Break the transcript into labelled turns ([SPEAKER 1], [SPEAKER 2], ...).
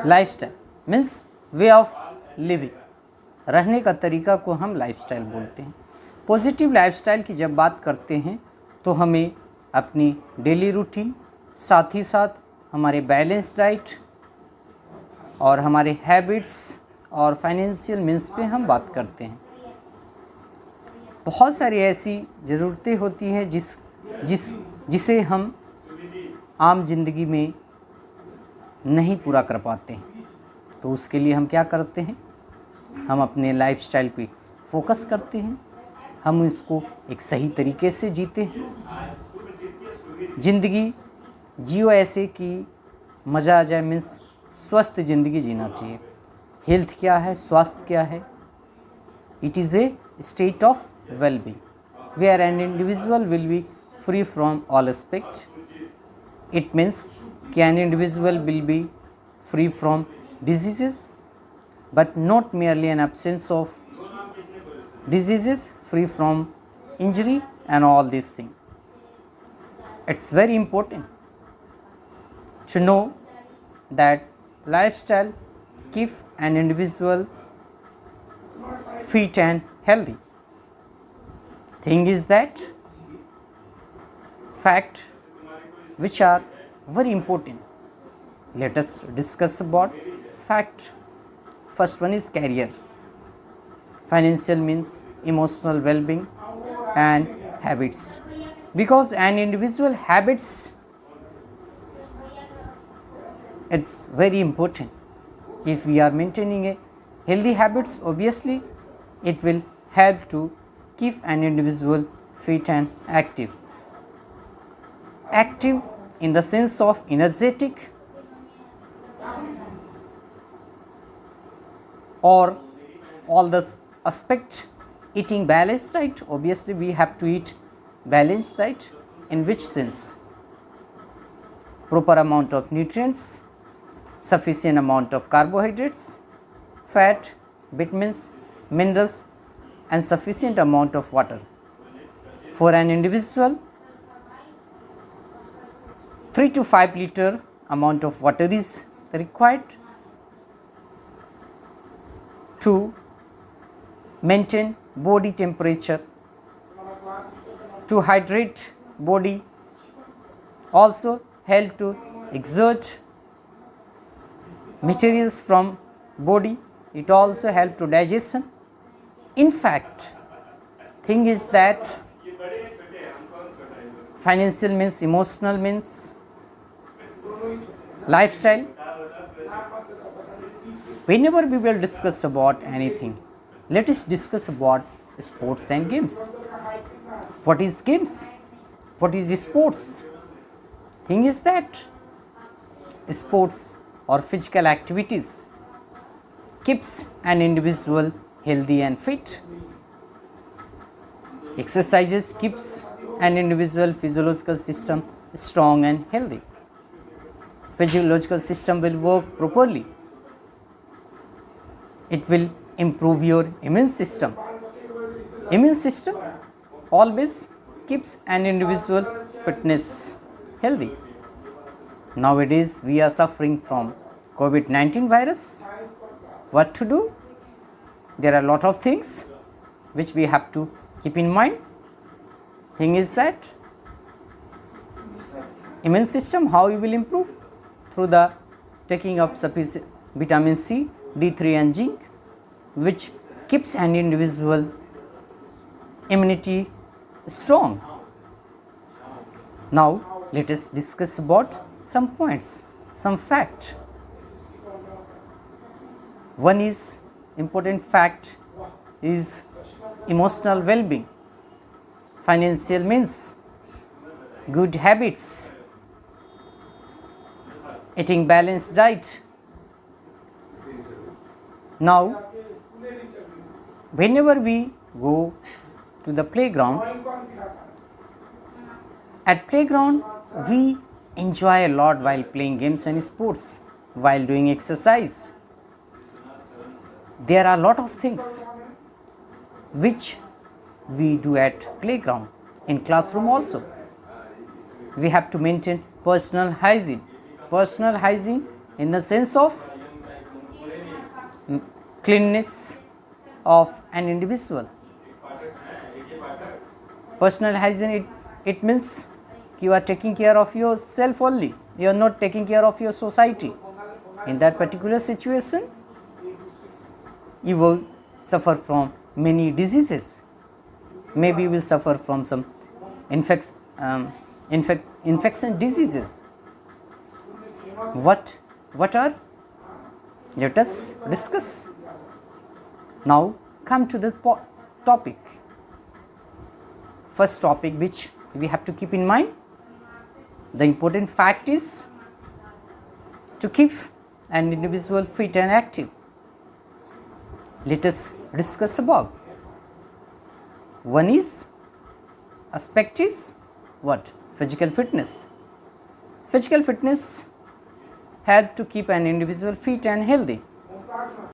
[SPEAKER 1] Lifestyle means way of living, रहने का तरीका को हम लाइफस्टाइल बोलते हैं। पॉजिटिव लाइफस्टाइल की जब बात करते हैं तो हमें अपनी डेली रूटीन, साथ ही साथ हमारे बैलेंस डाइट और हमारे हैबिट्स और फाइनेंशियल मीन्स पे हम बात करते हैं। बहुत सारी ऐसी ज़रूरतें होती हैं जिसे हम आम जिंदगी में नहीं पूरा कर पाते हैं, तो उसके लिए हम क्या करते हैं, हम अपने लाइफस्टाइल पे फोकस करते हैं, हम इसको एक सही तरीके से जीते हैं। ज़िंदगी जियो ऐसे कि मज़ा आ जाए, मीन्स स्वस्थ ज़िंदगी जीना चाहिए। हेल्थ क्या है, स्वास्थ्य क्या है? It is a state of well-being where an individual will be free from all aspects. It means an individual will be free from diseases, but not merely an absence of diseases, free from injury and all these things. It's very important to know that lifestyle keeps an individual fit and healthy. Thing is that fact which are very important. Let us discuss about fact. First one is career. Financial means emotional well-being and habits. Because an individual habits, it's very important. If we are maintaining a healthy habits, obviously it will help to keep an individual fit and active. Active in the sense of energetic or all the aspect. Eating balanced diet, obviously we have to eat balanced diet. In which sense? Proper amount of nutrients, sufficient amount of carbohydrates, fat, vitamins, minerals and sufficient amount of water. For an individual, 3 to 5 liter amount of water is required to maintain body temperature, to hydrate body, also help to exert materials from body, it also help to digestion. In fact, thing is that financial means emotional means lifestyle. Whenever we will discuss about anything, let us discuss about sports and games. What is games? What is sports? Thing is that sports or physical activities keeps an individual healthy and fit. Exercises keeps an individual physiological system strong and healthy. Physiological system will work properly. It will improve your immune system. Immune system always keeps an individual fitness healthy. Nowadays we are suffering from COVID-19 virus. What to do? There are a lot of things which we have to keep in mind. Thing is that immune system, how you will improve? Through the taking of sufficient vitamin C, D3 and zinc, which keeps an individual immunity strong. Now let us discuss about some points, some fact. One is important fact is emotional well-being. Financial means good habits, eating balanced diet. Now, whenever we go to the playground, at playground we enjoy a lot while playing games and sports, while doing exercise. There are a lot of things which we do at playground, in classroom also. We have to maintain personal hygiene. Personal hygiene in the sense of cleanliness of an individual. Personal hygiene, it means you are taking care of yourself only. You are not taking care of your society. In that particular situation, you will suffer from many diseases. Maybe you will suffer from some infection diseases. What are? Let us discuss. Now come to the topic. First topic which we have to keep in mind. The important fact is to keep an individual fit and active. Let us discuss about. One aspect is what? Physical fitness. Physical fitness help to keep an individual fit and healthy.